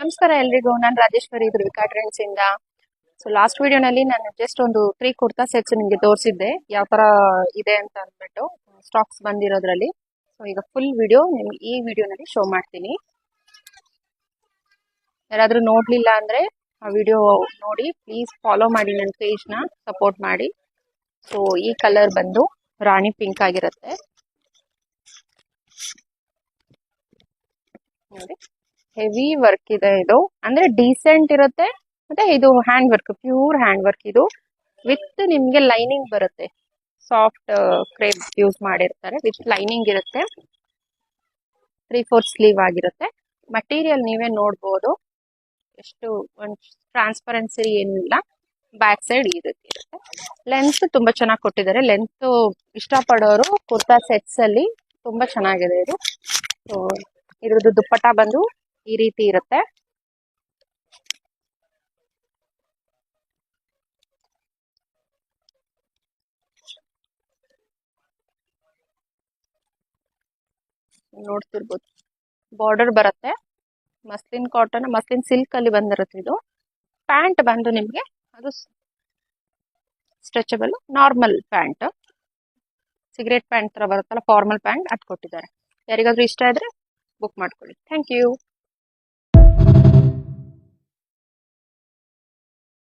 ನಮಸ್ಕಾರ ಎಲ್ರಿಗೂ. ನಾನು ರಾಜೇಶ್ವರಿ ಧ್ರುವಿಕಾ ಟ್ರೆಂಡ್ಸ್ ಇಂದ. ಸೊ ಲಾಸ್ಟ್ ವಿಡಿಯೋನಲ್ಲಿ ನಾನು ಜಸ್ಟ್ ಒಂದು 3 ಕುರ್ತಾ ಸೆಟ್ಸ್ ನಿಮಗೆ ತೋರಿಸಿದ್ದೆ, ಯಾವ ತರ ಇದೆ ಅಂತ ಅಂದ್ಬಿಟ್ಟು ಸ್ಟಾಕ್ಸ್ ಬಂದಿರೋದ್ರಲ್ಲಿ. ಸೊ ಈಗ ಫುಲ್ ವಿಡಿಯೋ ನಿಮ್ಗೆ ಈ ವಿಡಿಯೋನಲ್ಲಿ ಶೋ ಮಾಡ್ತೀನಿ. ಯಾರಾದ್ರೂ ನೋಡ್ಲಿಲ್ಲ ಅಂದ್ರೆ ಆ ವಿಡಿಯೋ ನೋಡಿ, ಪ್ಲೀಸ್ ಫಾಲೋ ಮಾಡಿ, ನನ್ನ ಪೇಜ್ನ ಸಪೋರ್ಟ್ ಮಾಡಿ. ಸೊ ಈ ಕಲರ್ ಬಂದು ರಾಣಿ ಪಿಂಕ್ ಆಗಿರುತ್ತೆ ನೋಡಿ. ಹೆವಿ ವರ್ಕ್ ಇದೆ, ಇದು ಅಂದ್ರೆ ಡೀಸೆಂಟ್ ಇರುತ್ತೆ. ಮತ್ತೆ ಇದು hand work, pure hand work ಇದು. ವಿತ್ ನಿಮ್ಗೆ ಲೈನಿಂಗ್ ಬರುತ್ತೆ, ಸಾಫ್ಟ್ ಕ್ರೇಪ್ ಯೂಸ್ ಮಾಡಿರ್ತಾರೆ, ವಿತ್ ಲೈನಿಂಗ್ ಇರುತ್ತೆ. 3/4 ಸ್ಲೀವ್ ಆಗಿರುತ್ತೆ. ಮಟೀರಿಯಲ್ ನೀವೇ ನೋಡ್ಬೋದು, ಎಷ್ಟು ಒಂದು ಟ್ರಾನ್ಸ್ಪರೆನ್ಸಿ ಏನಿಲ್ಲ. ಬ್ಯಾಕ್ ಸೈಡ್ ಈ ರೀತಿ ಇರುತ್ತೆ. ಲೆಂತ್ ತುಂಬಾ ಚೆನ್ನಾಗಿ ಕೊಟ್ಟಿದ್ದಾರೆ. ಲೆಂತ್ ಇಷ್ಟಪಡೋರು ಕುರ್ತಾ ಸೆಟ್ಸ್ ಅಲ್ಲಿ ತುಂಬಾ ಚೆನ್ನಾಗಿದೆ ಇದು. ಸೊ ಇದ್ರದ್ದು ದುಪ್ಪಟ್ಟ ಬಂದು ಈ ರೀತಿ ಇರುತ್ತೆ. ನೋಡ್ತಿರ್ಬೋದು, ಬಾರ್ಡರ್ ಬರುತ್ತೆ. ಮಸ್ಲಿನ್ ಕಾಟನ್, ಮಸ್ಲಿನ್ ಸಿಲ್ಕ್ ಅಲ್ಲಿ ಬಂದಿರುತ್ತೆ ಇದು. ಪ್ಯಾಂಟ್ ಬಂದು ನಿಮ್ಗೆ ಅದು stretchable normal pant, cigarette pant ತರ ಬರುತ್ತಲ್ಲ, ಫಾರ್ಮಲ್ ಪ್ಯಾಂಟ್ ಅದು ಕೊಟ್ಟಿದ್ದಾರೆ. ಯಾರಿಗಾದ್ರೂ ಇಷ್ಟ ಇದ್ರೆ ಬುಕ್ ಮಾಡ್ಕೊಳ್ಳಿ. Thank you.